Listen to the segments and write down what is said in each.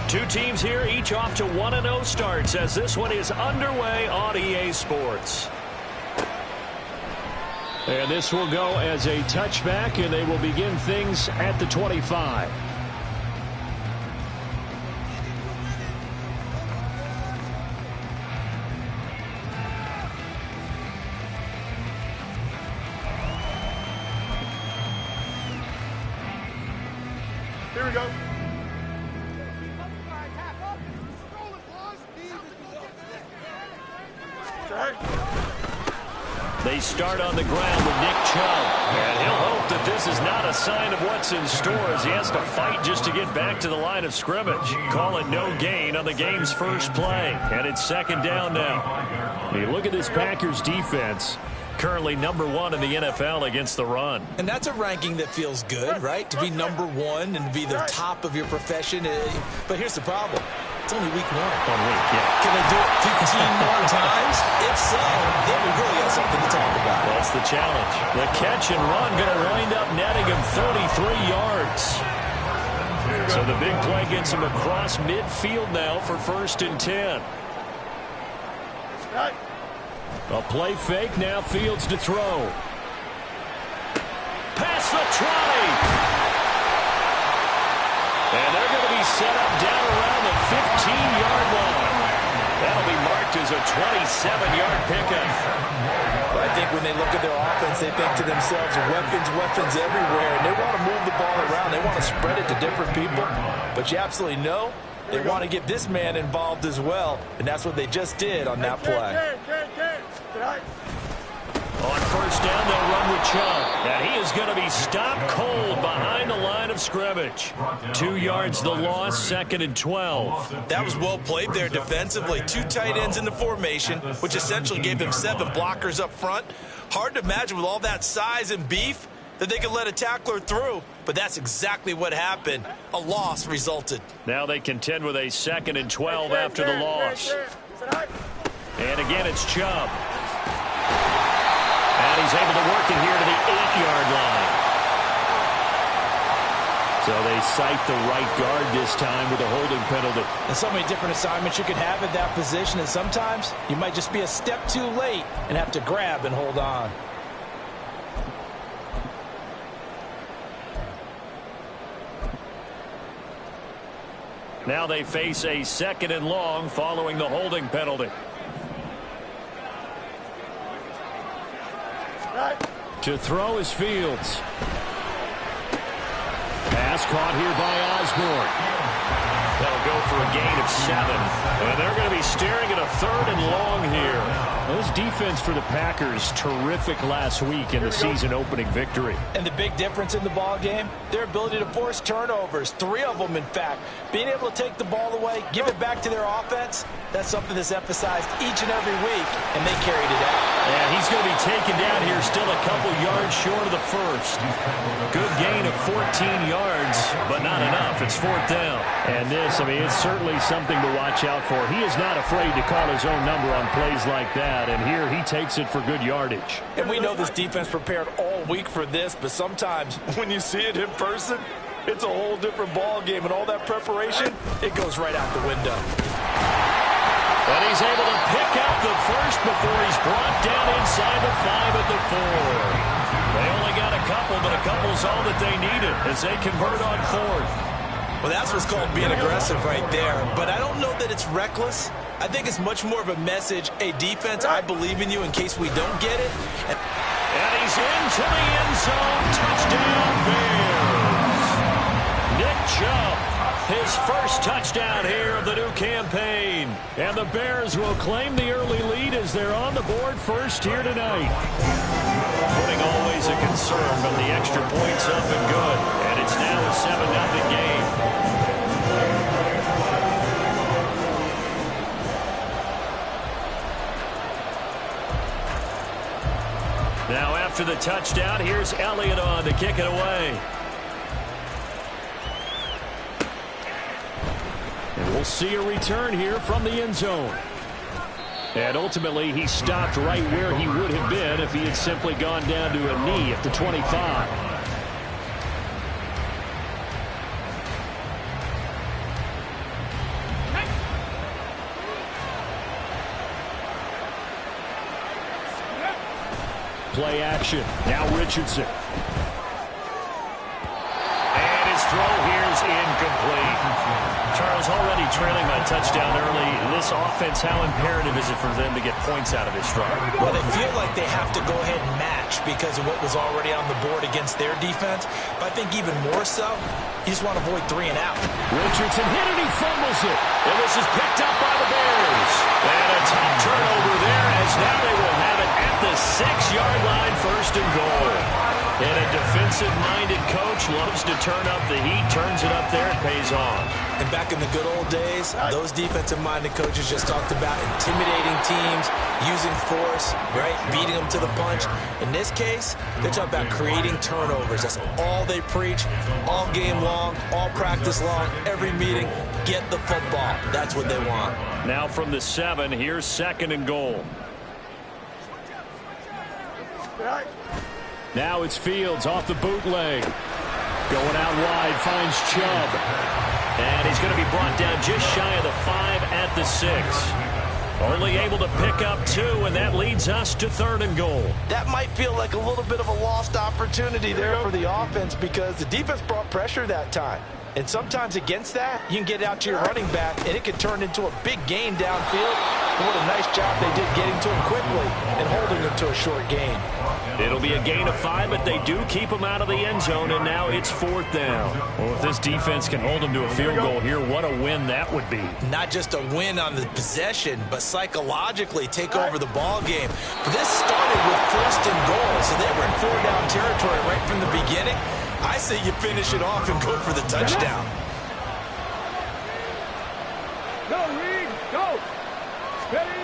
Two teams here, each off to 1-0 starts as this one is underway on EA Sports. And this will go as a touchback, and they will begin things at the 25. Here we go. They start on the ground with Nick Chubb. And he'll hope that this is not a sign of what's in store as he has to fight just to get back to the line of scrimmage. Call it no gain on the game's first play. And it's second down now. Hey, look at this Packers defense. Currently #1 in the NFL against the run. And that's a ranking that feels good, right? To be #1 and to be the top of your profession. But here's the problem. It's only week 1. 1 week, yeah. Can they do it 15 more times? If so, then we really have something to talk about. That's the challenge. The catch and run going to wind up netting him 33 yards. So the big play gets him across midfield now for 1st and 10. A play fake, now Fields to throw. Past the 20. And they're going to be set up down around the 15-yard line. That'll be marked as a 27-yard pickup. Well, I think when they look at their offense, they think to themselves, weapons everywhere. And they want to move the ball around. They want to spread it to different people. But you absolutely know they want to get this man involved as well. And that's what they just did on that play. On 1st down, they'll run with Chubb. And he is going to be stopped cold behind the line of scrimmage. 2 yards the loss, 2nd and 12. That was well played there defensively. 2 tight ends in the formation, which essentially gave them 7 blockers up front. Hard to imagine with all that size and beef that they could let a tackler through. But that's exactly what happened. A loss resulted. Now they contend with a 2nd and 12 after the loss. And again, it's Chubb. And he's able to work it here to the 8-yard line. So they cite the right guard this time with a holding penalty. And so many different assignments you could have at that position, and sometimes you might just be a step too late and have to grab and hold on. Now they face a 2nd and long following the holding penalty. To throw is Fields. Pass caught here by Osborne. That'll go for a gain of 7. And they're going to be staring at a 3rd and long here. Well, this defense for the Packers, terrific last week in the season-opening victory. And the big difference in the ball game, their ability to force turnovers, 3 of them, in fact. Being able to take the ball away, give it back to their offense, that's something that's emphasized each and every week, and they carried it out. And he's going to be taken down here still a couple yards short of the 1st. Good gain of 14 yards, but not enough. It's 4th down. And this, I mean, it's certainly something to watch out for. He is not afraid to call his own number on plays like that, and here he takes it for good yardage. And we know this defense prepared all week for this, but sometimes when you see it in person, it's a whole different ball game, and all that preparation, it goes right out the window. And he's able to pick up the 1st before he's brought down inside the 5 at the 4. They only got a couple, but a couple's all that they needed as they convert on 4th. Well, that's what's called being aggressive right there. But I don't know that it's reckless. I think it's much more of a message, hey, defense, I believe in you in case we don't get it. And he's into the end zone. Touchdown, Bears. Nick Chubb, his first touchdown here of the new campaign. And the Bears will claim the early lead as they're on the board first here tonight. Footing always a concern, but the extra points up and good. And it's now a 7-0 game. Now after the touchdown, here's Elliott on to kick it away. And we'll see a return here from the end zone. And ultimately, he stopped right where he would have been if he had simply gone down to a knee at the 25. play action. Now Richardson. And his throw here is incomplete. Charles, already trailing by a touchdown early. This offense, how imperative is it for them to get points out of this drive? Well, they feel like they have to go ahead and match because of what was already on the board against their defense. But I think even more so, you just want to avoid 3 and out. Richardson hit and he fumbles it. And this is picked up by the Bears. And a tough turnover there as now they will have it at the 6-yard line, 1st and goal. And a defensive-minded coach loves to turn up the heat, turns it up there, it pays off. And back in the good old days, those defensive-minded coaches just talked about intimidating teams, using force, right, beating them to the punch. In this case, they're talking about creating turnovers. That's all they preach, all game long, all practice long, every meeting. Get the football. That's what they want. Now from the 7, here's 2nd and goal. Now it's Fields off the bootleg. Going out wide, finds Chubb. And he's going to be brought down just shy of the 5 at the 6. Only able to pick up 2, and that leads us to 3rd and goal. That might feel like a little bit of a lost opportunity there for the offense because the defense brought pressure that time. And sometimes against that, you can get out to your running back, and it could turn into a big gain downfield. But what a nice job they did getting to him quickly and holding him to a short gain. It'll be a gain of 5, but they do keep him out of the end zone, and now it's 4th down. Well, if this defense can hold him to a field goal here, what a win that would be. Not just a win on the possession, but psychologically take over the ball game. But this started with 1st and goal, so they were in 4-down territory right from the beginning. I say you finish it off and go for the touchdown. Go, Reed, go. Ready.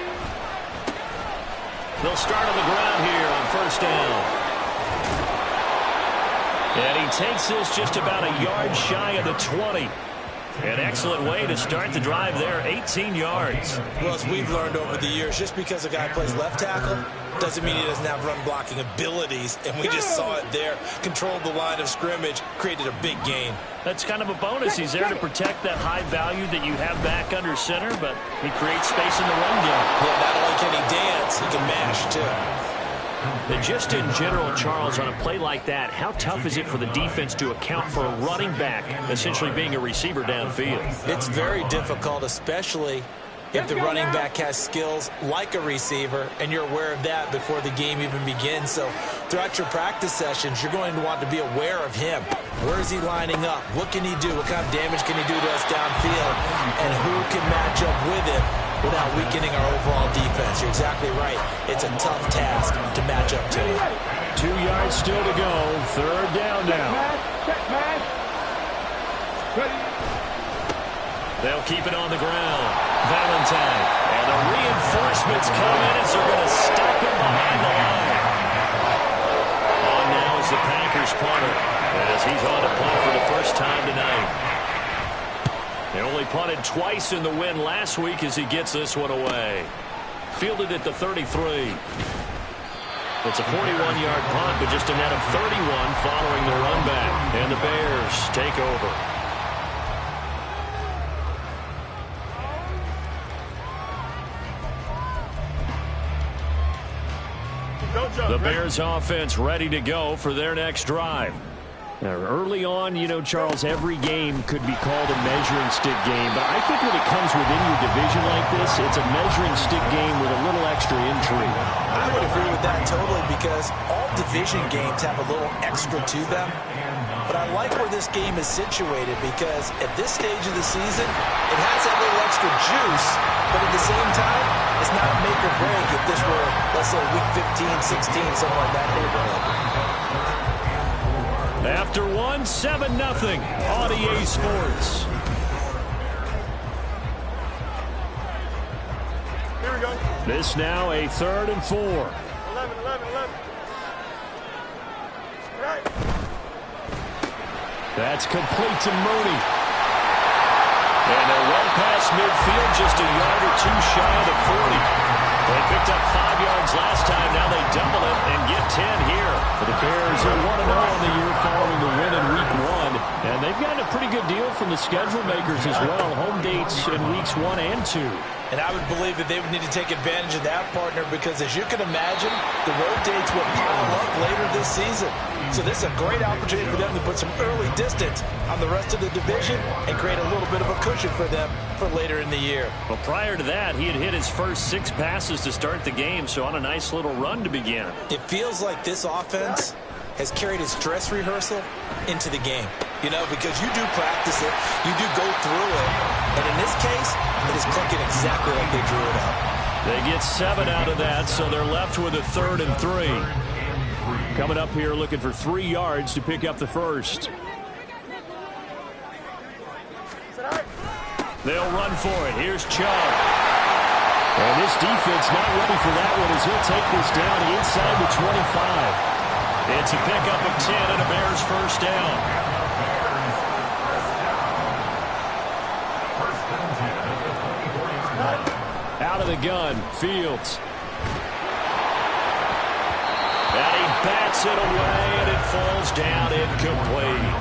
They'll start on the ground here on 1st down. And he takes this just about a yard shy of the 20. An excellent way to start the drive there, 18 yards. Well, as we've learned over the years, just because a guy plays left tackle doesn't mean he doesn't have run-blocking abilities, and we just saw it there. Controlled the line of scrimmage, created a big gain. That's kind of a bonus. He's there to protect that high value that you have back under center, but he creates space in the run game. Yeah, not only can he dance, he can mash, too. And just in general, Charles, on a play like that, how tough is it for the defense to account for a running back essentially being a receiver downfield? It's very difficult, especially if the running back has skills like a receiver, and you're aware of that before the game even begins. So throughout your practice sessions, you're going to want to be aware of him. Where is he lining up? What can he do? What kind of damage can he do to us downfield? And who can match up with him without weakening our overall defense? You're exactly right. It's a tough task to match up to him. 2 yards still to go. 3rd down now. Check, man. Ready. They'll keep it on the ground. Valentine. And the reinforcements come in as they're going to stop him behind the line. On now is the Packers punter, as he's on to punt for the first time tonight. They only punted twice in the win last week as he gets this one away. Fielded at the 33. It's a 41-yard punt, but just a net of 31 following the run back. And the Bears take over. The Bears offense ready to go for their next drive. Now, early on, you know, Charles, every game could be called a measuring stick game. But I think when it comes within your division like this, it's a measuring stick game with a little extra intrigue. I would agree with that totally because all division games have a little extra to them. But I like where this game is situated because at this stage of the season, it has that little extra juice, but at the same time, it's not a make or break if this were, let's say, week 15, 16, somewhere in that neighborhood. After 7-0 on EA Sports. Here we go. This now a 3rd and 4. 11. Right. That's complete to Mooney. And they're well past midfield, just a yard or two shy of the 40. They picked up 5 yards last time. Now they double it and get 10 here. For the Bears, they're 1-0 on the year following the win in Week 1. And they've gotten a pretty good deal from the schedule makers as well. Home dates in weeks 1 and 2. And I would believe that they would need to take advantage of that, partner, because as you can imagine, the road dates will pile up later this season. So this is a great opportunity for them to put some early distance on the rest of the division and create a little bit of a cushion for them for later in the year. Well, prior to that, he had hit his first 6 passes to start the game, so on a nice little run to begin. It feels like this offense has carried its dress rehearsal into the game. You know, because you do practice it, you do go through it, and in this case, it is clicking exactly like they drew it up. They get 7 out of that, so they're left with a 3rd and 3. Coming up here looking for 3 yards to pick up the first. They'll run for it. Here's Chubb. And this defense not ready for that one as he'll take this down inside the 25. It's a pickup of 10 and a Bears first down. Out of the gun, Fields. And he bats it away, and it falls down incomplete.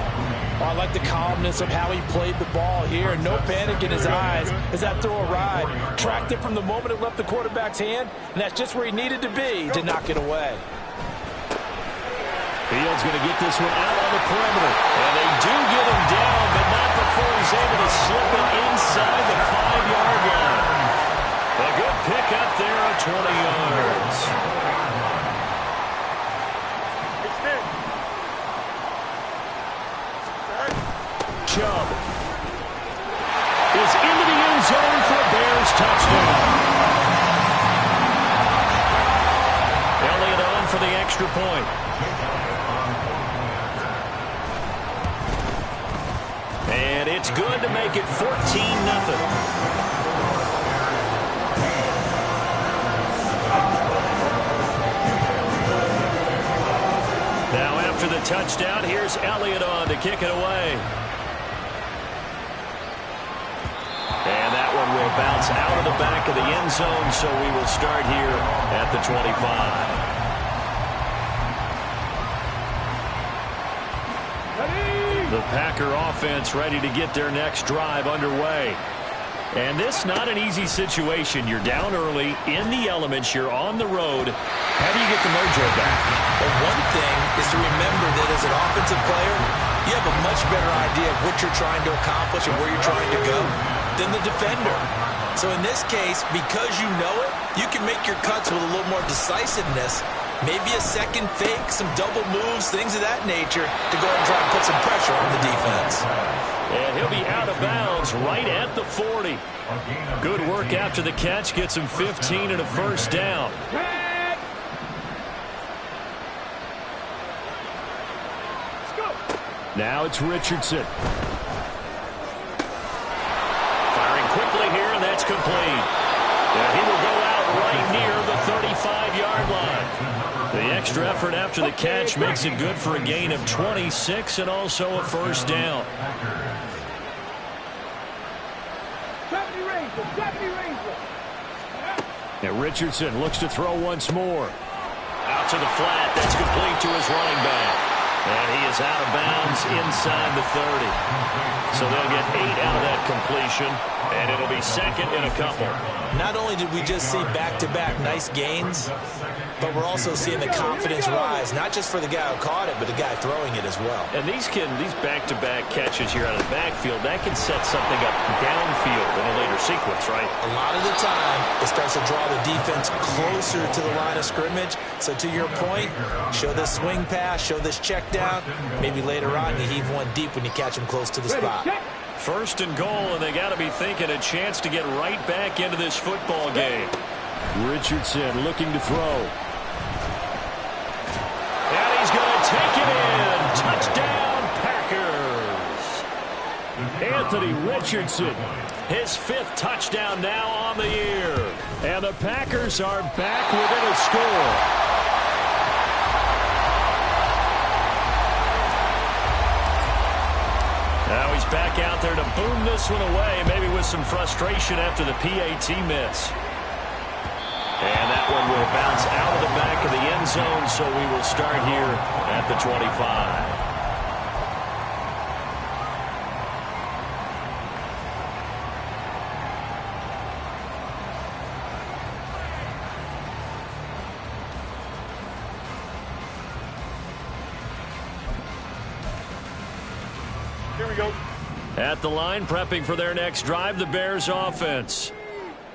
Oh, I like the calmness of how he played the ball here. No panic in his eyes as that throw arrived. Tracked it from the moment it left the quarterback's hand, and that's just where he needed to be to knock it away. Fields going to get this one out on the perimeter. And they do get him down, but not before he's able to slip it inside the 5-yard line. A good pickup there of 20 yards. Chubb is into the end zone for a Bears touchdown. Elliott on for the extra point. And it's good to make it 14-0. Now after the touchdown, here's Elliott on to kick it away. And that one will bounce out of the back of the end zone, so we will start here at the 25. The Packer offense ready to get their next drive underway. And this not an easy situation. You're down early, in the elements, you're on the road. How do you get the mojo back? Well, one thing is to remember that as an offensive player, you have a much better idea of what you're trying to accomplish and where you're trying to go than the defender. So in this case, because you know it, you can make your cuts with a little more decisiveness. Maybe a second fake, some double moves, things of that nature to go and try and put some pressure on the defense. And he'll be out of bounds right at the 40. Good work after the catch. Gets him 15 and a first down. Now it's Richardson. Firing quickly here, and that's complete. And he will go out right near the 35-yard line. The extra effort after the catch makes it good for a gain of 26 and also a first down. And Richardson looks to throw once more. Out to the flat. That's complete to his running back. And he is out of bounds inside the 30. So they'll get 8 out of that completion, and it'll be second in a couple. Not only did we just see back-to-back nice gains, but we're also seeing the confidence rise, not just for the guy who caught it, but the guy throwing it as well. And these back-to-back catches here out of the backfield, that can set something up downfield in a later sequence, right? A lot of the time, it starts to draw the defense closer to the line of scrimmage. So to your point, show this swing pass, show this check down. Maybe later on you heave one deep when you catch him close to the spot. First and goal, and they got to be thinking a chance to get right back into this football game. Richardson looking to throw. And he's going to take it in. Touchdown, Packers. Anthony Richardson, his 5th touchdown now on the year. And the Packers are back within a score. Now he's back out there to boom this one away, maybe with some frustration after the PAT miss. And that one will bounce out of the back of the end zone, so we will start here at the 25. we go. At the line, prepping for their next drive, the Bears offense.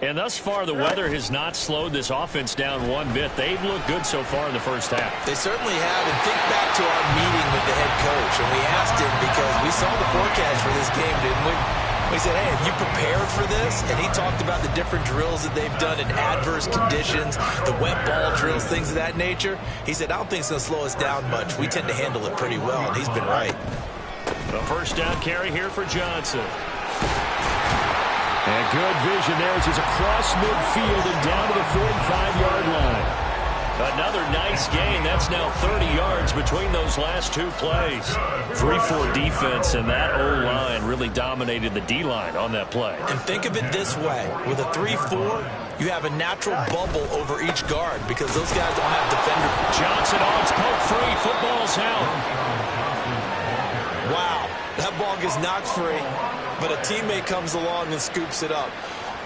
And thus far, the weather has not slowed this offense down one bit. They've looked good so far in the first half. They certainly have. And think back to our meeting with the head coach. And we asked him because we saw the forecast for this game, didn't we? We said, hey, have you prepared for this? And he talked about the different drills that they've done in adverse conditions, the wet ball drills, things of that nature. He said, I don't think it's going to slow us down much. We tend to handle it pretty well, and he's been right. The first down carry here for Johnson. And good vision there as he's across midfield and down to the 45-yard line. Another nice gain. That's now 30 yards between those last two plays. 3-4 defense, and that O-line really dominated the D-line on that play. And think of it this way. With a 3-4, you have a natural bubble over each guard because those guys don't have defenders. Johnson on, it's poke free. Football's out. Wow, that ball gets knocked free, but a teammate comes along and scoops it up.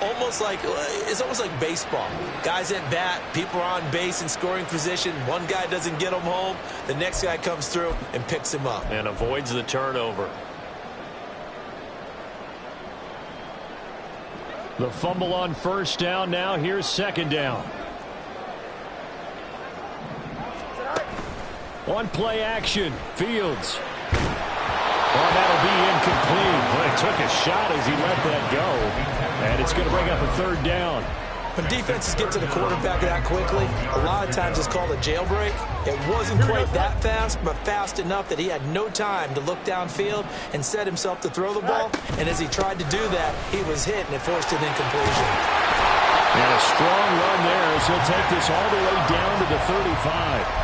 It's almost like baseball. Guys at bat, people are on base in scoring position. One guy doesn't get him home. The next guy comes through and picks him up. And avoids the turnover. The fumble on first down. Now here's second down. One play action. Fields. Oh, that'll be incomplete. Well, he took a shot as he let that go. And it's going to bring up a third down. When defenses get to the quarterback that quickly, a lot of times it's called a jailbreak. It wasn't quite that fast, but fast enough that he had no time to look downfield and set himself to throw the ball. And as he tried to do that, he was hit, and it forced an incompletion. And a strong run there as he'll take this all the way down to the 35.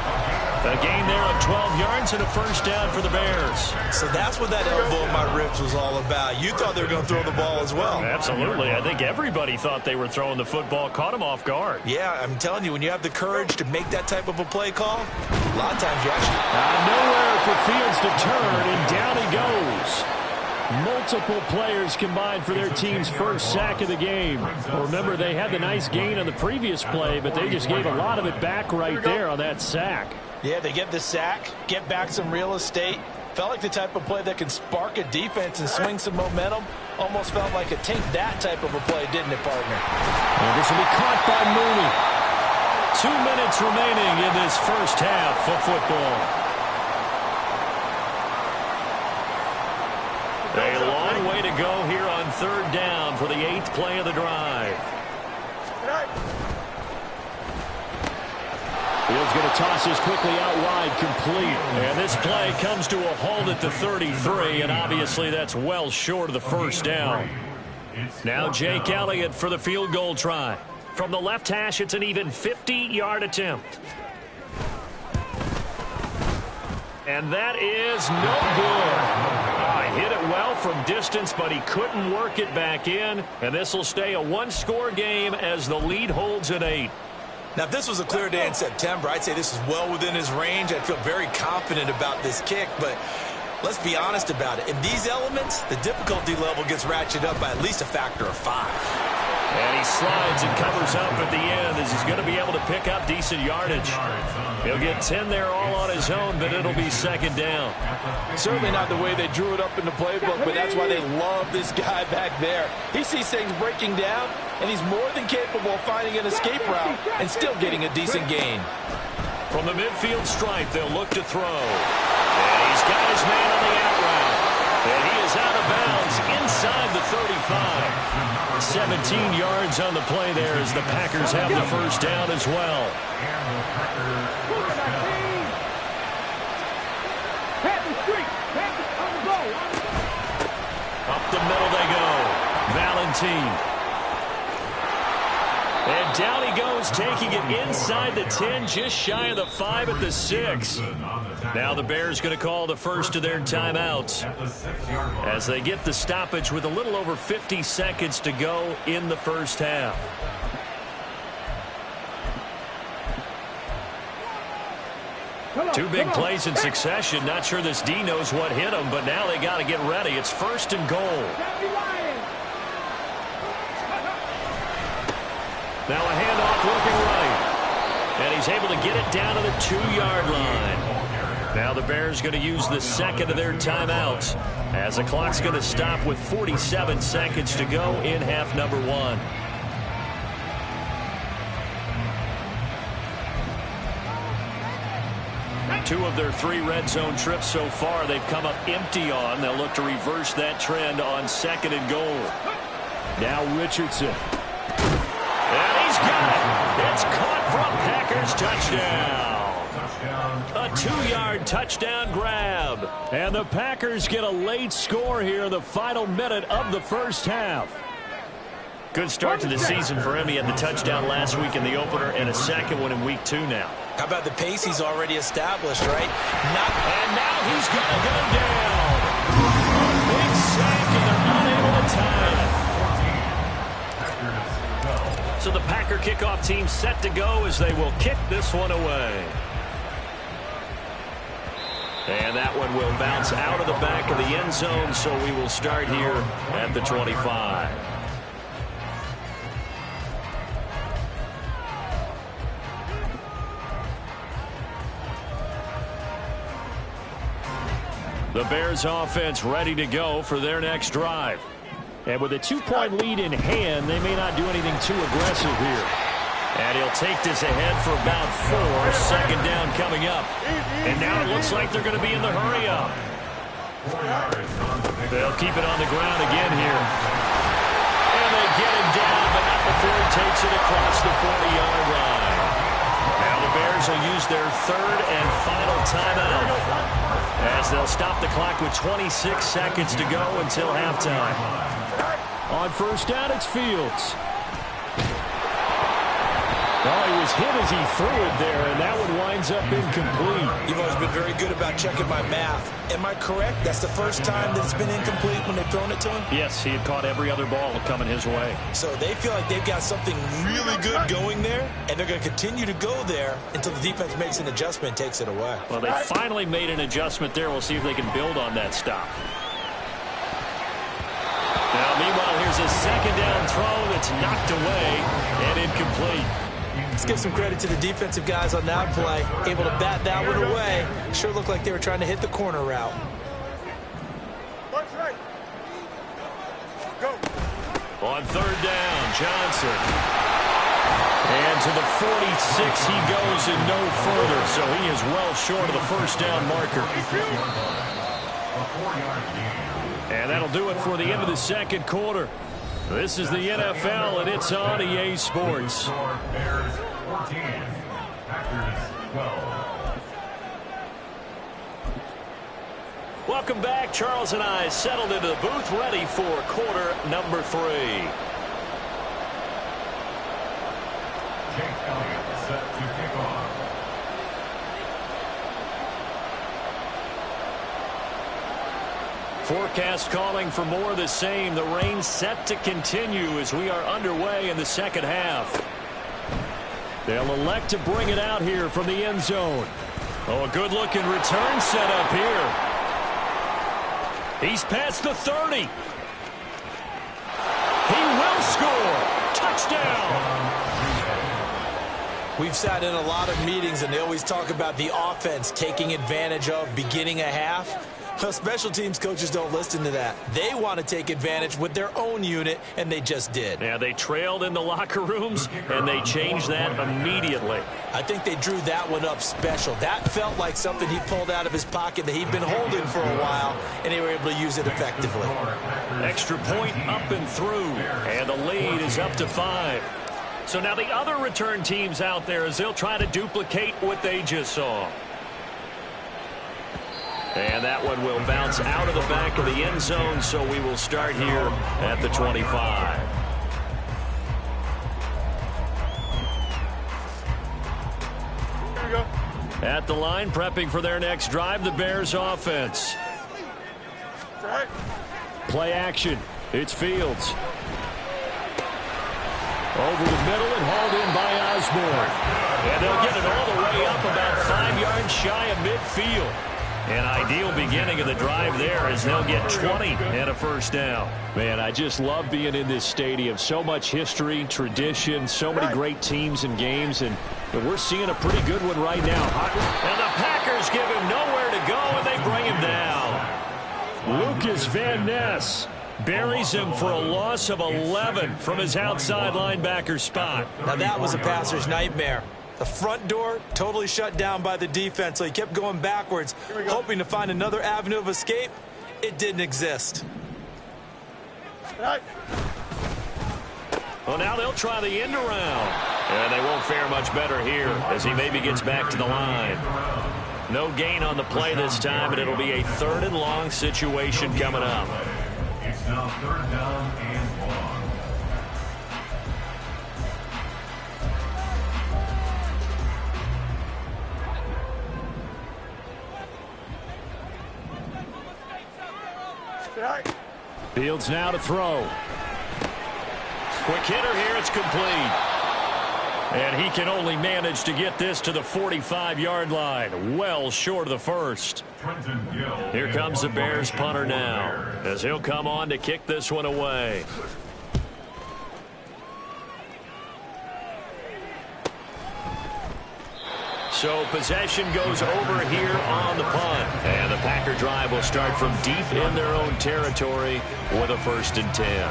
A gain there of 12 yards and a first down for the Bears. So that's what that elbow in my ribs was all about. You thought they were going to throw the ball as well. Absolutely. I think everybody thought they were throwing the football, caught him off guard. Yeah, I'm telling you, when you have the courage to make that type of a play call, a lot of times you actually... Nowhere for Fields to turn, and down he goes. Multiple players combined for their team's first sack of the game. Remember, they had the nice gain on the previous play, but they just gave a lot of it back right there on that sack. Yeah, they get the sack, get back some real estate. Felt like the type of play that can spark a defense and swing some momentum. Almost felt like a take that type of a play, didn't it, partner? And this will be caught by Mooney. 2 minutes remaining in this first half of football. A long way to go here on third down for the 8th play of the drive. Fields going to toss this quickly out wide, complete. And this play comes to a halt at the 33, and obviously that's well short of the first down. Now Jake Elliott for the field goal try. From the left hash, it's an even 50-yard attempt. And that is no good. He hit it well from distance, but he couldn't work it back in. And this will stay a one-score game as the lead holds at 8. Now, if this was a clear day in September, I'd say this is well within his range. I'd feel very confident about this kick, but let's be honest about it. In these elements, the difficulty level gets ratcheted up by at least a factor of 5. And he slides and covers up at the end as he's going to be able to pick up decent yardage. He'll get 10 there all on his own, but it'll be second down. Certainly not the way they drew it up in the playbook, but that's why they love this guy back there. He sees things breaking down, and he's more than capable of finding an escape route and still getting a decent gain. From the midfield stripe, they'll look to throw. And he's got his man on the out route. And he is out of bounds inside the 35. 17 yards on the play there as the Packers have the first down as well. Up the middle they go. Valentine. And down he goes, taking it inside the 10, just shy of the 5 at the 6. Now the Bears going to call the first of their timeouts as they get the stoppage with a little over 50 seconds to go in the first half. Two big plays in succession. Not sure this D knows what hit him, but now they got to get ready. It's first and goal. Now a handoff looking right. And he's able to get it down to the 2-yard line. Now the Bears going to use the second of their timeouts as the clock's going to stop with 47 seconds to go in half number one. Two of their three red zone trips so far they've come up empty on. They'll look to reverse that trend on second and goal. Now Richardson. And he's got it. It's caught for a Packers touchdown. A 2-yard touchdown grab. And the Packers get a late score here in the final minute of the first half. Good start to the season for him. He had the touchdown last week in the opener and a second one in week 2 now. How about the pace he's already established, right? And now he's going to go down. A big sack, and they're unable to tie it. So the Packer kickoff team set to go as they will kick this one away. And that one will bounce out of the back of the end zone, so we will start here at the 25. The Bears offense ready to go for their next drive. And with a 2-point lead in hand, they may not do anything too aggressive here. And he'll take this ahead for about 4. Second down coming up. And now it looks like they're going to be in the hurry up. They'll keep it on the ground again here. And they get him down, but not before he takes it across the 40-yard line. Now the Bears will use their third and final timeout, as they'll stop the clock with 26 seconds to go until halftime. On first down, it's Fields. Oh, he was hit as he threw it there, and that one winds up incomplete. You've always been very good about checking my math. Am I correct? That's the first time that it's been incomplete when they've thrown it to him? Yes, he had caught every other ball coming his way. So they feel like they've got something really good going there, and they're going to continue to go there until the defense makes an adjustment and takes it away. Well, they finally made an adjustment there. We'll see if they can build on that stop. Now, meanwhile, here's a second down throw that's knocked away and incomplete. Let's give some credit to the defensive guys on that play. Able to bat that one away. Sure looked like they were trying to hit the corner route. On third down, Johnson. And to the 46 he goes and no further. So he is well short of the first down marker. And that'll do it for the end of the second quarter. This is the NFL, and it's on EA Sports. Bears 14, Packers 12. Welcome back. Charles and I settled into the booth, ready for quarter number 3. Jake Elliott set to kick off. Forecast calling for more of the same. The rain set to continue as we are underway in the second half. They'll elect to bring it out here from the end zone. Oh, a good-looking return set up here. He's past the 30. He will score. Touchdown. We've sat in a lot of meetings, and they always talk about the offense taking advantage of beginning a half. Well, special teams coaches don't listen to that. They want to take advantage with their own unit, and they just did. Yeah, they trailed in the locker rooms, and they changed that immediately. I think they drew that one up special. That felt like something he pulled out of his pocket that he'd been holding for a while, and they were able to use it effectively. Extra point up and through, and the lead is up to 5. So now the other return teams out there as they'll try to duplicate what they just saw. And that one will bounce out of the back of the end zone, so we will start here at the 25. Here we go. At the line, prepping for their next drive, the Bears offense. Right. Play action. It's Fields. Over the middle and hauled in by Osborne. And they'll get it all the way up about 5 yards shy of midfield. An ideal beginning of the drive there as they'll get 20 and a first down. Man, I just love being in this stadium. So much history, tradition, so many great teams and games, and we're seeing a pretty good one right now. And the Packers give him nowhere to Lucas Van Ness buries him for a loss of 11 from his outside linebacker spot. Now that was a passer's nightmare. The front door totally shut down by the defense, so he kept going backwards, hoping to find another avenue of escape. It didn't exist. Right. Well, now they'll try the end around. And they won't fare much better here as he maybe gets back to the line. No gain on the play this time, but it'll be a 3rd and long situation coming up. It's now 3rd down and long. Right. Fields now to throw. Quick hitter here, it's complete. And he can only manage to get this to the 45-yard line, well short of the first. Here comes the Bears punter now, as he'll come on to kick this one away. So possession goes over here on the punt. And the Packer drive will start from deep in their own territory with a 1st and 10.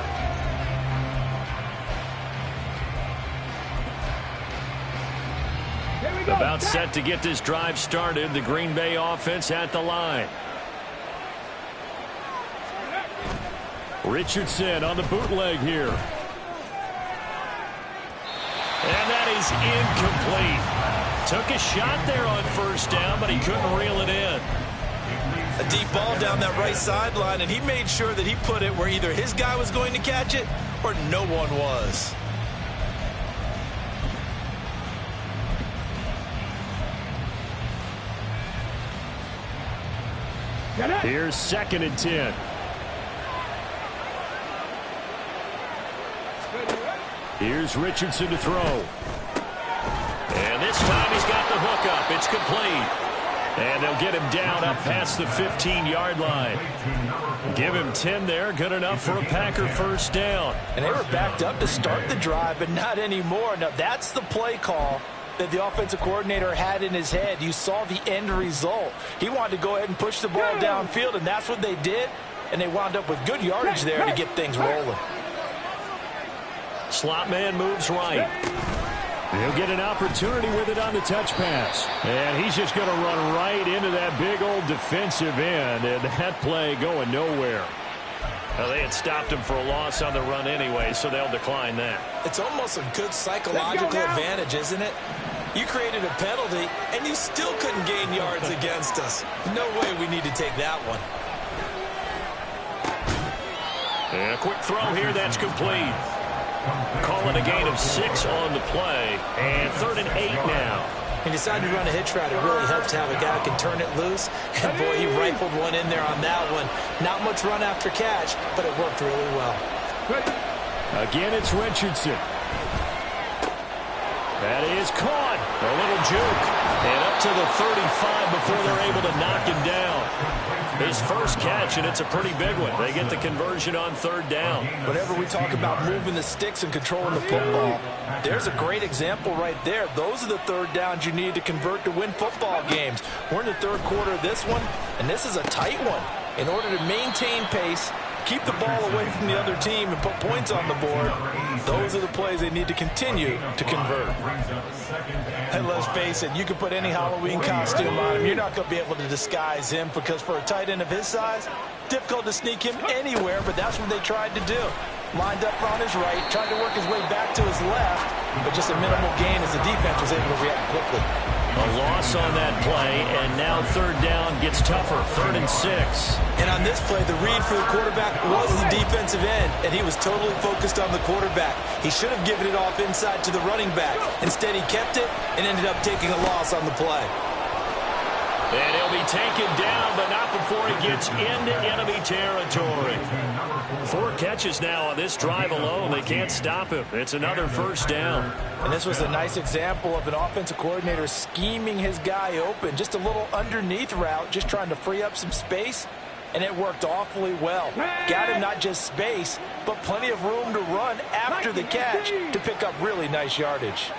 About set to get this drive started. The Green Bay offense at the line. Richardson on the bootleg here. And that is incomplete. Took a shot there on 1st down, but he couldn't reel it in. A deep ball down that right sideline, and he made sure that he put it where either his guy was going to catch it or no one was. Here's 2nd and 10. Here's Richardson to throw. And this time he's got the hook up. It's complete. And they'll get him down up past the 15-yard line. Give him 10 there. Good enough for a Packer 1st down. And they were backed up to start the drive, but not anymore. Now that's the play call that the offensive coordinator had in his head. You saw the end result. He wanted to go ahead and push the ball downfield, and that's what they did. And they wound up with good yardage there to get things rolling. Slot man moves right. He'll get an opportunity with it on the touch pass. And he's just going to run right into that big old defensive end. And that play going nowhere. Well, they had stopped him for a loss on the run anyway, so they'll decline that. It's almost a good psychological advantage, isn't it? You created a penalty, and you still couldn't gain yards against us. No way we need to take that one. And a quick throw here, that's complete. Calling a gain of 6 on the play. And 3rd and 8 now. He decided to run a hitch route. It really helps to have a guy who can turn it loose. And, boy, he rifled one in there on that one. Not much run after catch, but it worked really well. Again, it's Richardson. That is caught. A little juke. And up to the 35 before they're able to knock him down. His first catch, and it's a pretty big one. They get the conversion on 3rd down. Whenever we talk about moving the sticks and controlling the football, there's a great example right there. Those are the 3rd downs you need to convert to win football games. We're in the 3rd quarter of this one, and this is a tight one. In order to maintain pace, keep the ball away from the other team, and put points on the board, those are the plays they need to continue to convert. And let's face it, you can put any Halloween costume on him. You're not going to be able to disguise him, because for a tight end of his size, difficult to sneak him anywhere, but that's what they tried to do. Lined up on his right, tried to work his way back to his left, but just a minimal gain as the defense was able to react quickly. A loss on that play, and now 3rd down gets tougher, 3rd and 6. And on this play, the read for the quarterback was the defensive end, and he was totally focused on the quarterback. He should have given it off inside to the running back. Instead, he kept it and ended up taking a loss on the play. And he'll be taken down, but not before he gets into enemy territory. 4 catches now on this drive alone. They can't stop him. It's another 1st down. And this was a nice example of an offensive coordinator scheming his guy open. Just a little underneath route, just trying to free up some space, and it worked awfully well. Got him not just space, but plenty of room to run after the catch to pick up really nice yardage.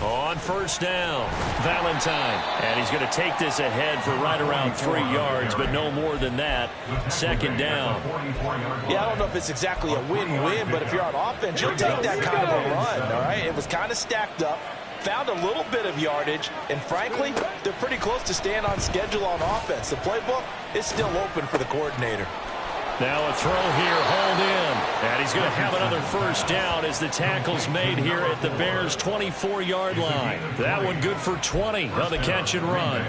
On first down, Valentine. And he's going to take this ahead for right around 3 yards, but no more than that. Second down. Yeah, I don't know if it's exactly a win-win, but if you're on offense, you'll take that kind of a run, all right? It was kind of stacked up, found a little bit of yardage, and frankly, they're pretty close to staying on schedule on offense. The playbook is still open for the coordinator. Now a throw here, hauled in. And he's going to have another first down as the tackle's made here at the Bears' 24-yard line. That one good for 20 on the catch and run.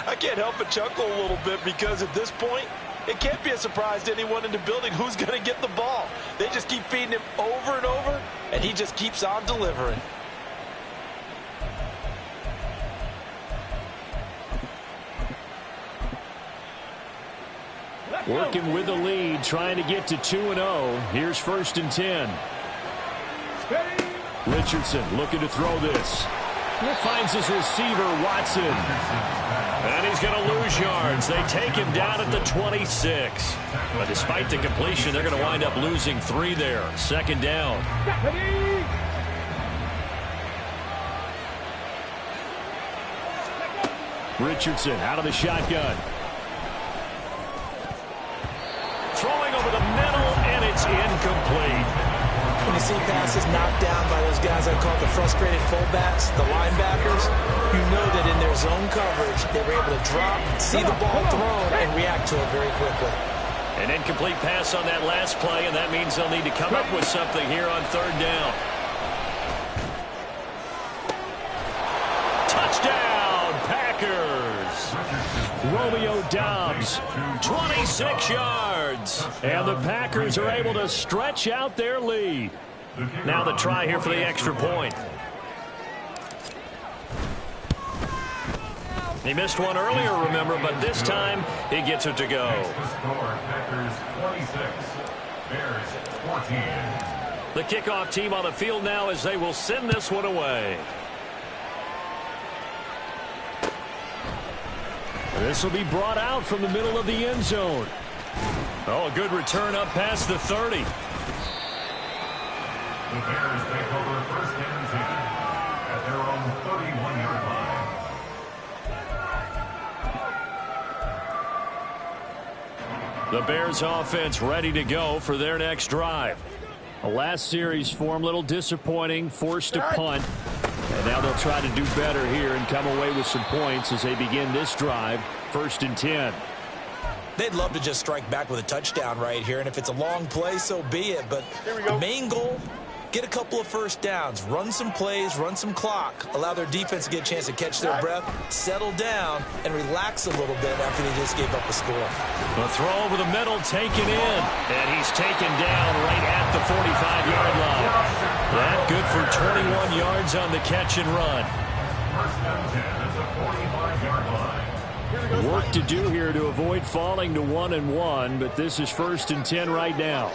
I can't help but chuckle a little bit because at this point, it can't be a surprise to anyone in the building who's going to get the ball. They just keep feeding him over and over, and he just keeps on delivering. Working with the lead, trying to get to 2-0. Here's first and 10. Richardson looking to throw this. Finds his receiver, Watson. And he's going to lose yards. They take him down at the 26. But despite the completion, they're going to wind up losing 3 there. Second down. Richardson out of the shotgun. Throwing over the middle, and it's incomplete. When you see passes knocked down by those guys I call the frustrated fullbacks, the linebackers, you know that in their zone coverage, they were able to drop, see the ball thrown, and react to it very quickly. An incomplete pass on that last play, and that means they'll need to come up with something here on third down. Touchdown, Packers! Romeo Doubs, 26 yards. And the Packers are able to stretch out their lead. Now the try here for the extra point. He missed one earlier, remember, but this time he gets it to go. The kickoff team on the field now as they will send this one away. This will be brought out from the middle of the end zone. Oh, a good return up past the 30. The Bears take over first and 10 at their own 31-yard line. The Bears offense ready to go for their next drive. The last series for them, a little disappointing, forced to punt. And now they'll try to do better here and come away with some points as they begin this drive. First and 10. They'd love to just strike back with a touchdown right here, and if it's a long play, so be it. But the main goal, get a couple of first downs, run some plays, run some clock, allow their defense to get a chance to catch their breath, settle down, and relax a little bit after they just gave up a score. The throw over the middle taken in, and he's taken down right at the 45-yard line. That good for 21 yards on the catch and run. First and 10 at the 45-yard line. Work to do here to avoid falling to 1-1, but this is first and 10 right now.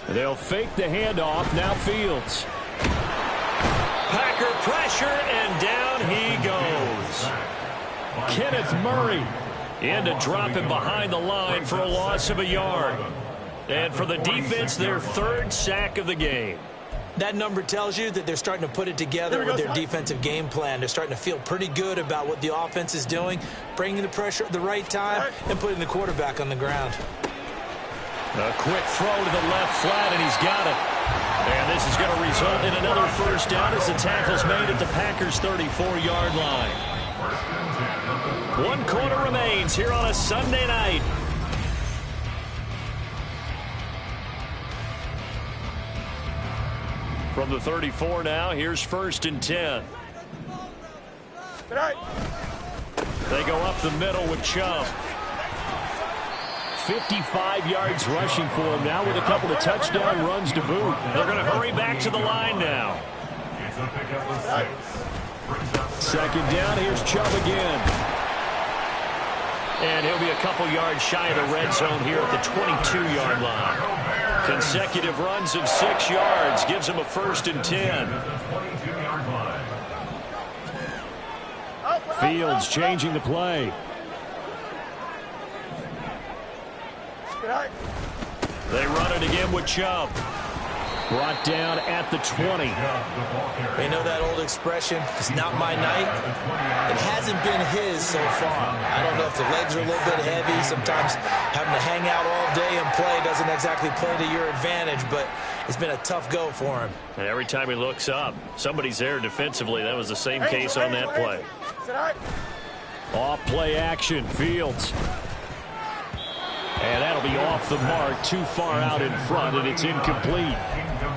They'll fake the handoff. Now Fields. Packer pressure, and down he goes. Kenneth Murray in to drop him behind the line for a loss of a yard. And for the defense, their third sack of the game. That number tells you that they're starting to put it together with their defensive game plan. They're starting to feel pretty good about what the offense is doing, bringing the pressure at the right time, and putting the quarterback on the ground. A quick throw to the left flat, and he's got it. And this is going to result in another first down as the tackle's made at the Packers' 34-yard line. 1 quarter remains here on a Sunday night. From the 34 now, here's first and 10. They go up the middle with Chubb. 55 yards rushing for him now with a couple of touchdown runs to boot. They're going to hurry back to the line now. It's a pickup of 6. Second down, here's Chubb again. And he'll be a couple yards shy of the red zone here at the 22-yard line. Consecutive runs of 6 yards gives him a first and 10. Fields changing the play. They run it again with Chubb. Brought down at the 20. They know that old expression, it's not my night. It hasn't been his so far. I don't know if the legs are a little bit heavy. Sometimes having to hang out all day and play doesn't exactly play to your advantage, but it's been a tough go for him. And every time he looks up, somebody's there defensively. That was the same case on that play. Off play action, Fields. And that'll be off the mark, too far out in front, and it's incomplete.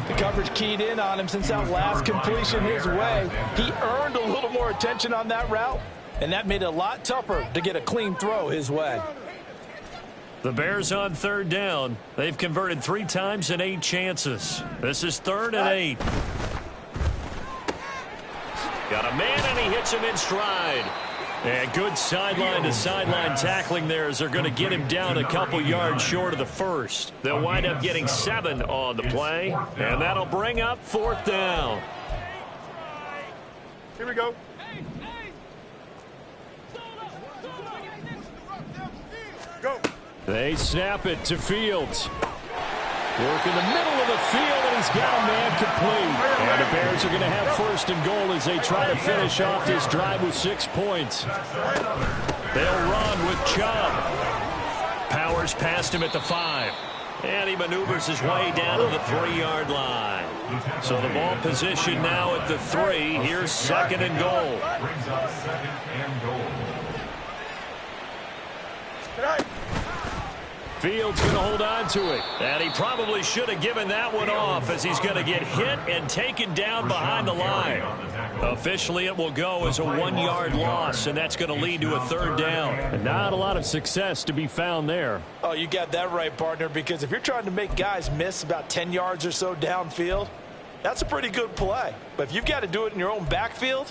The coverage keyed in on him since that last completion his way. He earned a little more attention on that route, and that made it a lot tougher to get a clean throw his way. The Bears on third down. They've converted 3 times in 8 chances. This is 3rd and 8. Got a man, and he hits him in stride. And good sideline-to-sideline tackling there as they're going to get him down a couple yards short of the first. They'll wind up getting 7 on the play, and that'll bring up 4th down. Here we go. Go. They snap it to Fields. Work in the middle of the field, and he's got a man complete. And the Bears are going to have 1st and goal as they try to finish off this drive with 6 points. They'll run with Chubb. Powers past him at the 5. And he maneuvers his way down to the 3-yard line. So the ball position now at the 3. Here's 2nd and goal. Brings up 2nd and goal. Fields going to hold on to it. And he probably should have given that one off as he's going to get hit and taken down behind the line. Officially, it will go as a 1-yard loss, and that's going to lead to a 3rd down. And not a lot of success to be found there. Oh, you got that right, partner, because if you're trying to make guys miss about 10 yards or so downfield, that's a pretty good play. But if you've got to do it in your own backfield,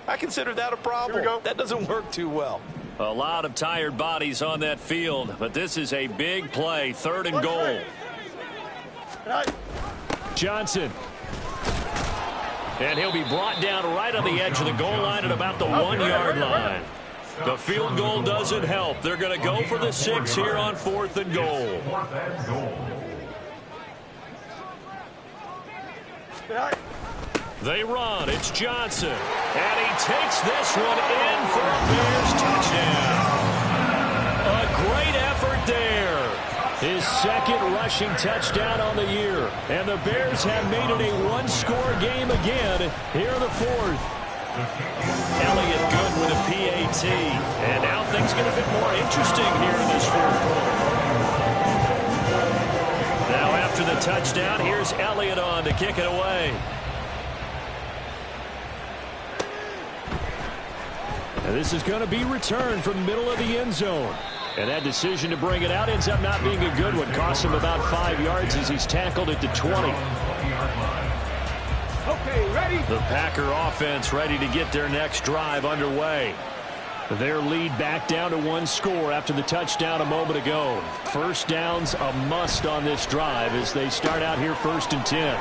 I consider that a problem. That doesn't work too well. A lot of tired bodies on that field, but this is a big play, 3rd and goal. Johnson. And he'll be brought down right on the edge of the goal line at about the 1-yard line. The field goal doesn't help. They're going to go for the 6 here on 4th and goal. They run. It's Johnson. And he takes this one in for a Bears touchdown. A great effort there. His 2nd rushing touchdown on the year. And the Bears have made it a 1-score game again here in the 4th. Elliott good with a PAT. And now things get a bit more interesting here in this 4th quarter. Now after the touchdown, here's Elliott on to kick it away. And this is going to be returned from the middle of the end zone. And that decision to bring it out ends up not being a good one. Costs him about 5 yards as he's tackled at the 20. Okay, ready? The Packer offense ready to get their next drive underway. Their lead back down to 1 score after the touchdown a moment ago. 1st down's a must on this drive as they start out here 1st and 10.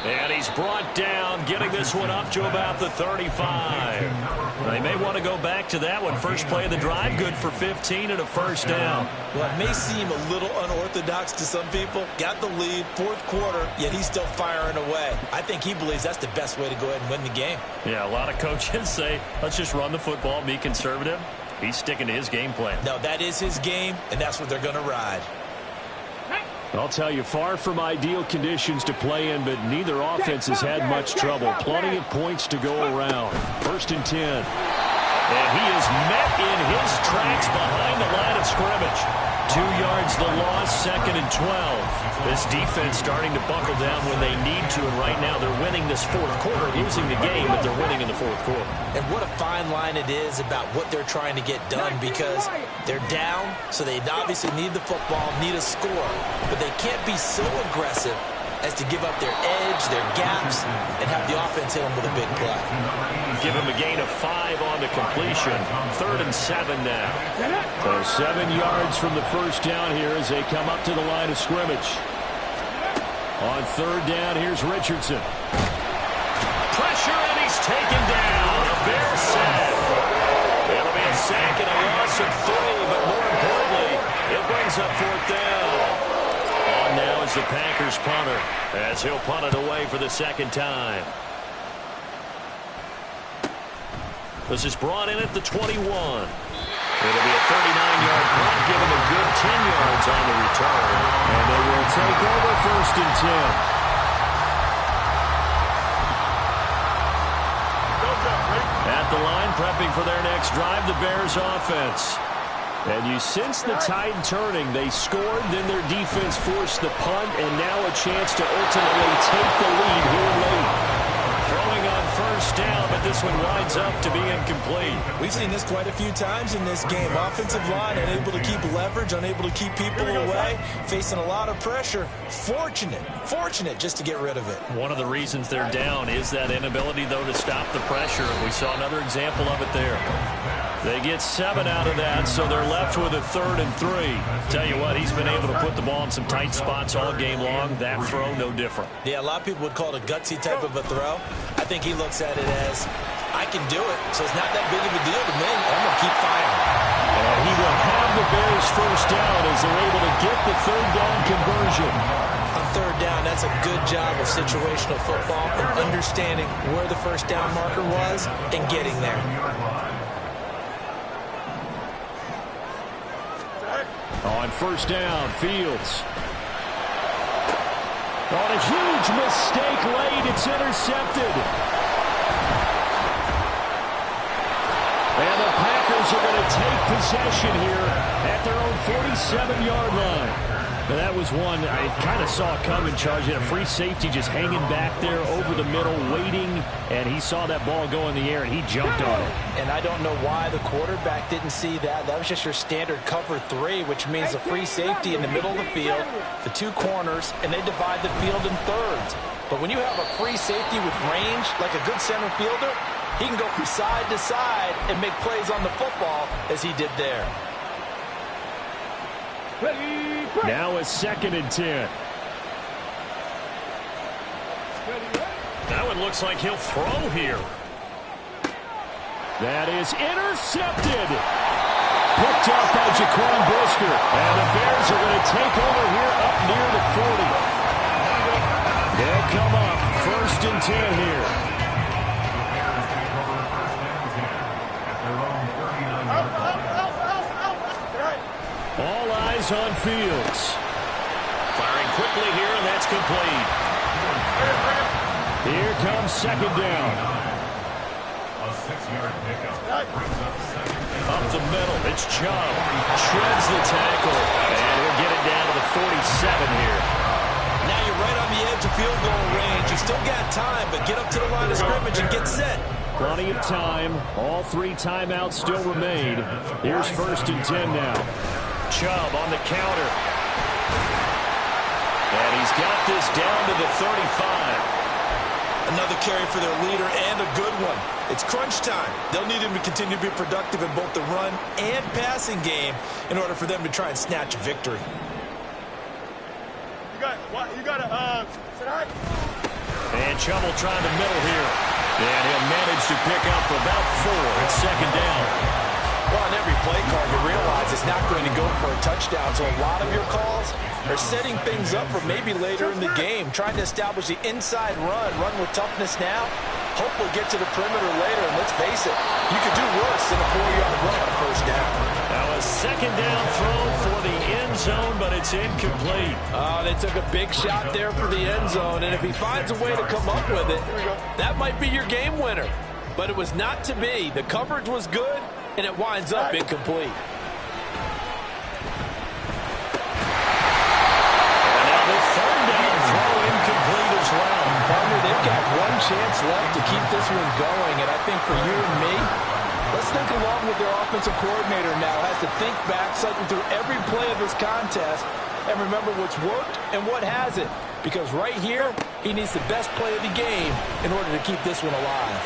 And he's brought down, getting this one up to about the 35. They may want to go back to that one. First play of the drive, good for 15 and a 1st down. Well, it may seem a little unorthodox to some people. Got the lead, 4th quarter, yet he's still firing away. I think he believes that's the best way to go ahead and win the game. Yeah, a lot of coaches say, let's just run the football, be conservative. He's sticking to his game plan. No, that is his game, and that's what they're going to ride. I'll tell you, far from ideal conditions to play in, but neither offense has had much trouble. Plenty of points to go around. 1st and 10. And he is met in his tracks behind the line of scrimmage. 2 yards the loss, 2nd and 12. This defense starting to buckle down when they need to, and right now they're winning this 4th quarter, losing the game, but they're winning in the 4th quarter. And what a fine line it is about what they're trying to get done, because they're down, so they obviously need the football, need a score, but they can't be so aggressive as to give up their edge, their gaps, and have the offense hit them with a big play. Give him a gain of 5 on the completion. 3rd and 7 now. So 7 yards from the 1st down here as they come up to the line of scrimmage. On 3rd down, here's Richardson. Pressure, and he's taken down. A Bears sack. It'll be a sack and a loss of 3, but more importantly, it brings up 4th down. On line now is the Packers punter, as he'll punt it away for the second time. This is brought in at the 21. It'll be a 39-yard punt, giving a good 10 yards on the return. And they will take over 1st and 10. At the line, prepping for their next drive, the Bears offense. And you sense the tide turning. They scored, then their defense forced the punt, and now a chance to ultimately take the lead here late. Throwing on 1st down, but this one winds up to be incomplete. We've seen this quite a few times in this game. Offensive line unable to keep leverage, unable to keep people away, facing a lot of pressure. Fortunate just to get rid of it. One of the reasons they're down is that inability, though, to stop the pressure. We saw another example of it there. They get 7 out of that, so they're left with a 3rd and 3. Tell you what, he's been able to put the ball in some tight spots all game long. That throw, no different. Yeah, a lot of people would call it a gutsy type of a throw. I think he looks at it as, I can do it, so it's not that big of a deal to me. I'm going to keep firing. And he will have the Bears 1st down as they're able to get the 3rd down conversion. On 3rd down, that's a good job of situational football and understanding where the 1st down marker was and getting there. On 1st down, Fields. On a huge mistake late, it's intercepted. And the Packers are going to take possession here at their own 47-yard line. Now that was one I kind of saw coming, Charge. Had a free safety just hanging back there over the middle, waiting, and he saw that ball go in the air, and he jumped on it. And I don't know why the quarterback didn't see that. That was just your standard cover 3, which means a free safety in the middle of the field, the 2 corners, and they divide the field in thirds. But when you have a free safety with range, like a good center fielder, he can go from side to side and make plays on the football as he did there. Now it's 2nd and 10. That one looks like he'll throw here. That is intercepted. Picked up by Jaquan Brisker. And the Bears are going to take over here up near the 40. They'll come up 1st and 10 here. All eyes on Fields. Firing quickly here, and that's complete. Here comes 2nd down. A 6-yard pickup. Up the middle, it's Chubb. Shreds the tackle, and he'll get it down to the 47 here. Now you're right on the edge of field goal range. You still got time, but get up to the line of scrimmage and get set. Plenty of time. All 3 timeouts still remain. Here's 1st and 10 now. Chubb on the counter. And he's got this down to the 35. Another carry for their leader and a good one. It's crunch time. They'll need him to continue to be productive in both the run and passing game in order for them to try and snatch a victory. You got to And Chubb will try the middle here. And he'll manage to pick up about 4 at 2nd down. Well, on every play call, you realize it's not going to go for a touchdown. So a lot of your calls are setting things up for maybe later in the game, trying to establish the inside run with toughness now. Hopefully get to the perimeter later, and let's face it, you could do worse than a 4-yard run on 1st down. Now a 2nd down throw for the end zone, but it's incomplete. Oh, they took a big shot there for the end zone, and if he finds a way to come up with it, that might be your game winner. But it was not to be. The coverage was good, and it winds up incomplete. And now the 3rd down throw incomplete as well. Partner, they've got one chance left to keep this one going, and I think for you and me, let's think along with their offensive coordinator now. Has to think back, cycle through every play of this contest, and remember what's worked and what hasn't. Because right here, he needs the best play of the game in order to keep this one alive.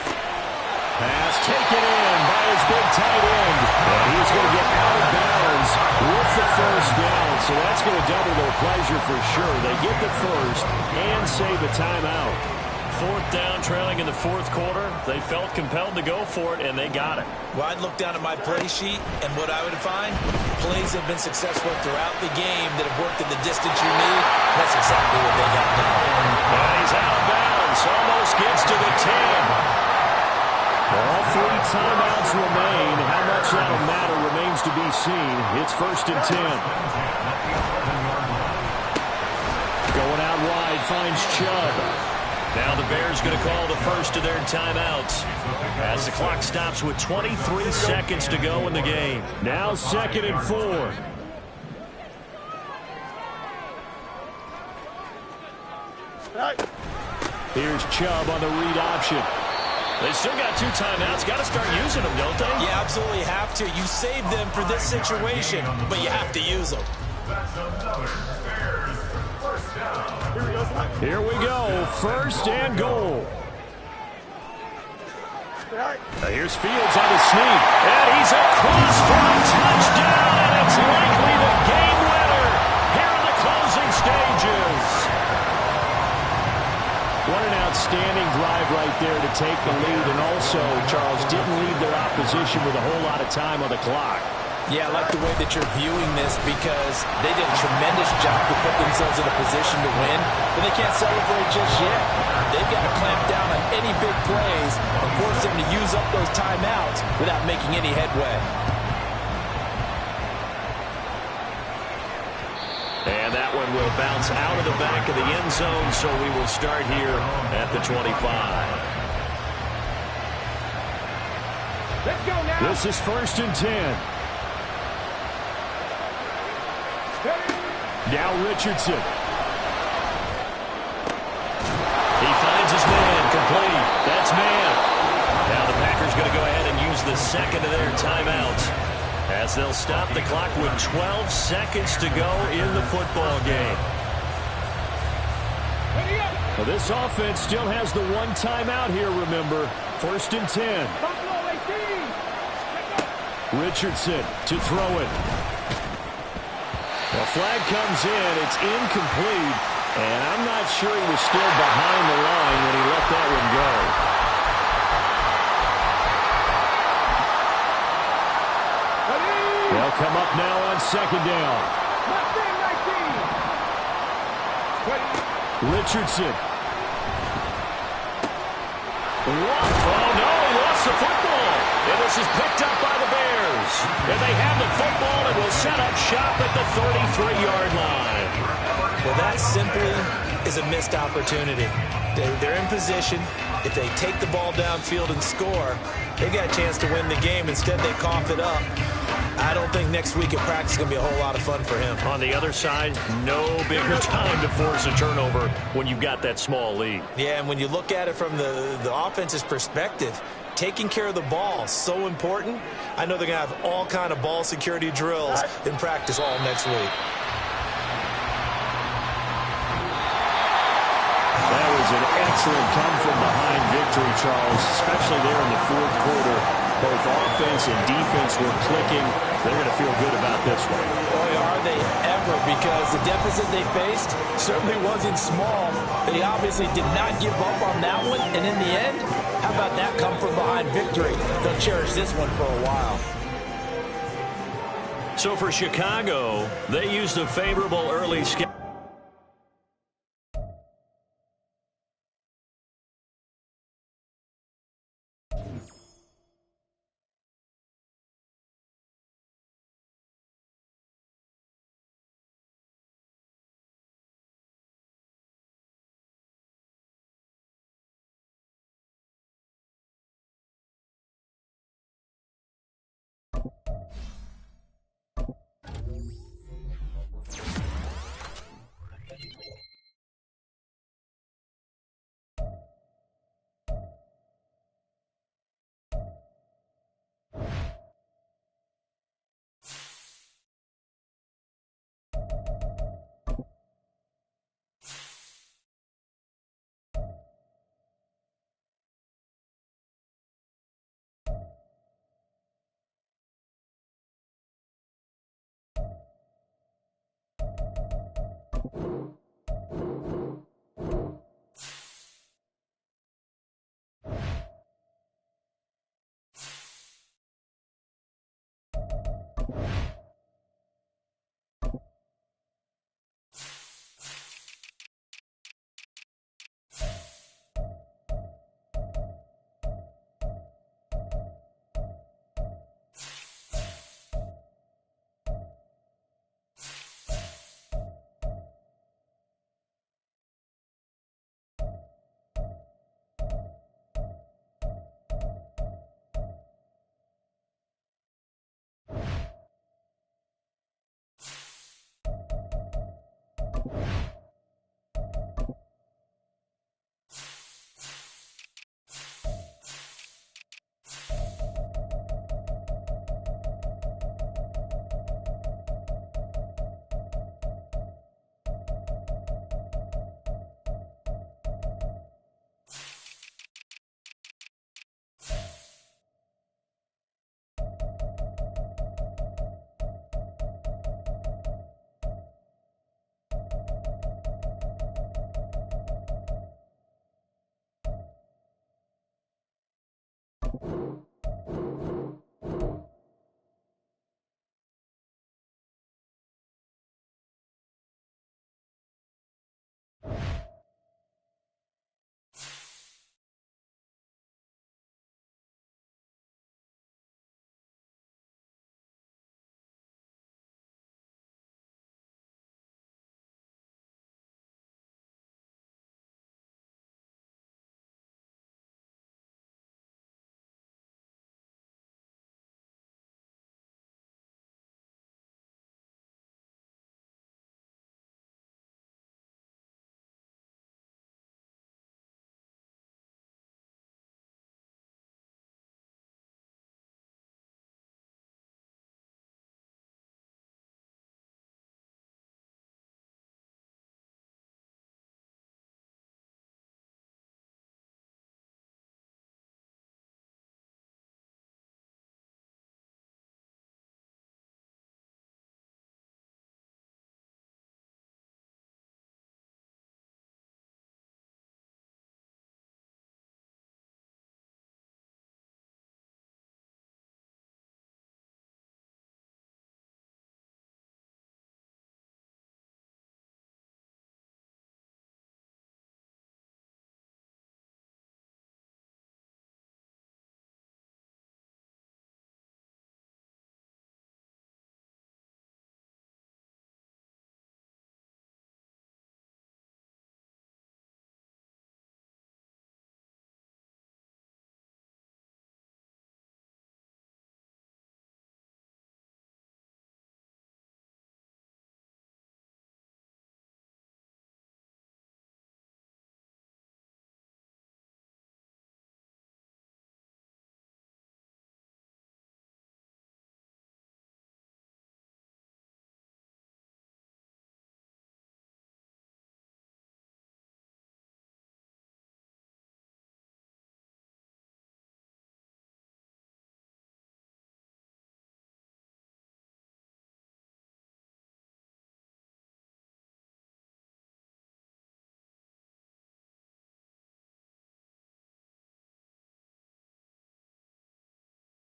Pass taken in by his big tight end. And he's going to get out of bounds with the 1st down. So that's going to double their pleasure for sure. They get the 1st and save a timeout. 4th down, trailing in the 4th quarter. They felt compelled to go for it, and they got it. Well, I'd look down at my play sheet, and what I would find, plays have been successful throughout the game that have worked in the distance you need. That's exactly what they got now. And he's out of bounds. Almost gets to the 10. All 3 timeouts remain. How much that'll matter remains to be seen. It's 1st and 10. Going out wide, finds Chubb. Now the Bears going to call the first of their timeouts as the clock stops with 23 seconds to go in the game. Now 2nd and 4. Here's Chubb on the read option. They still got 2 timeouts. Got to start using them, don't they? You absolutely have to. You save them for this situation, but you have to use them. Here we go. 1st and goal. Here's Fields on the sneak. And he's across for a touchdown. And it's likely the game winner here in the closing stages. What an outstanding drive right there to take the lead. And also, Charles, didn't leave their opposition with a whole lot of time on the clock. Yeah, I like the way that you're viewing this because they did a tremendous job to put themselves in a position to win, but they can't celebrate just yet. They've got to clamp down on any big plays and force them to use up those timeouts without making any headway. And that one will bounce out of the back of the end zone, so we will start here at the 25. Let's go now. This is 1st and 10. Now Richardson. He finds his man, complete. That's man. Now the Packers going to go ahead and use the 2nd of their timeouts as they'll stop the clock with 12 seconds to go in the football game. Well, this offense still has the 1 timeout here, remember. 1st and 10. Richardson to throw it. The flag comes in. It's incomplete. And I'm not sure he was still behind the line when he let that one go. They'll come up now on 2nd down. Richardson. Oh, no, he lost the football. And this is picked up by the Bears. And they have the football and will set up shop at the 33-yard line. Well, that simply is a missed opportunity. They're in position. If they take the ball downfield and score, they got a chance to win the game. Instead, they cough it up. I don't think next week at practice is going to be a whole lot of fun for him. On the other side, no bigger time to force a turnover when you've got that small lead. Yeah, and when you look at it from the offense's perspective, taking care of the ball is so important. I know they're going to have all kind of ball security drills in practice all next week. That was an excellent come-from-behind victory, Charles, especially there in the 4th quarter. Both offense and defense were clicking. They're going to feel good about this one. Boy, are they ever, because the deficit they faced certainly wasn't small. They obviously did not give up on that one, and in the end, how about that come-from-behind victory? They'll cherish this one for a while. So for Chicago, they used a favorable early schedule. You